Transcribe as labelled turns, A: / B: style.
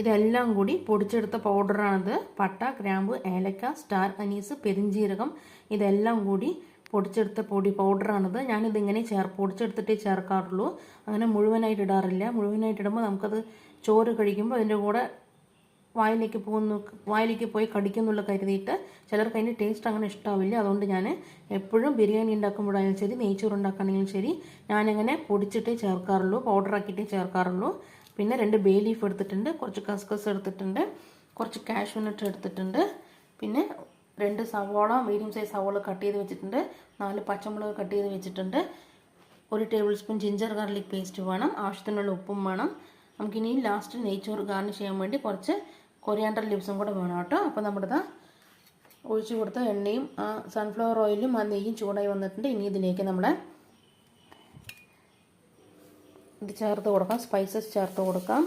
A: ഇതെല്ലാം കൂടി പൊടിച്ചെടുത്ത പൗഡറാണിത്. പട്ട, ഗ്രാമ്പു, ഏലക്ക, സ്റ്റാർ അനീസ്, പെരിഞ്ജീരകം ഇതെല്ലാം കൂടി പൊടിച്ചെടുത്ത പൗഡറാണിത്. ഞാനിതിങ്ങനെ പൊടിച്ചെടുത്തിട്ടേ ചേർക്കാറുള്ളൂ. അങ്ങനെ മുഴുവനായിട്ട് ഇടാറില്ല. മുഴുവനായിട്ട് ഇടുമ്പോൾ നമുക്കത് ചോറ് കഴിക്കുമ്പോൾ അതിൻ്റെ കൂടെ വായിലേക്ക് പോയി കടിക്കുന്നുള്ള കരുതിയിട്ട് ചിലർക്ക് അതിൻ്റെ ടേസ്റ്റ് അങ്ങനെ ഇഷ്ടാവില്ല. അതുകൊണ്ട് ഞാൻ എപ്പോഴും ബിരിയാണി ഉണ്ടാക്കുമ്പോഴായാലും ശരി, നെയ്ച്ചോറ് ഉണ്ടാക്കുകയാണെങ്കിലും ശരി, ഞാനങ്ങനെ പൊടിച്ചിട്ടേ ചേർക്കാറുള്ളൂ, പൗഡറാക്കിയിട്ടേ ചേർക്കാറുള്ളൂ. പിന്നെ 2 ബേ ലീഫ് എടുത്തിട്ടുണ്ട്, കുറച്ച് കസ്കസ് എടുത്തിട്ടുണ്ട്, കുറച്ച് കാഷ്യൂ നട്ട് എടുത്തിട്ടുണ്ട്, പിന്നെ 2 സവാള, മീഡിയം സൈസ് സവാള കട്ട് ചെയ്ത് വെച്ചിട്ടുണ്ട്, 4 പച്ചമുളക് കട്ട് ചെയ്ത് വെച്ചിട്ടുണ്ട്, 1 table spoon ginger garlic paste വേണം, ആവശ്യത്തിനുള്ള ഉപ്പും വേണം. നമുക്കിനി ലാസ്റ്റ് നെയ്ച്ചോറ് ഗാർണിഷ് ചെയ്യാൻ വേണ്ടി കുറച്ച് കൊറിയാണ്ടർ ലീവ്സും കൂടെ വേണം കേട്ടോ. അപ്പോൾ നമ്മുടെ ഒഴിച്ചു കൊടുത്ത എണ്ണയും സൺഫ്ലവർ ഓയിലും ആ നെയ്യും ചൂടായി വന്നിട്ടുണ്ട്. ഇനി ഇതിലേക്ക് നമ്മൾ ഇത് ചേർത്ത് കൊടുക്കാം, സ്പൈസസ് ചേർത്ത് കൊടുക്കാം.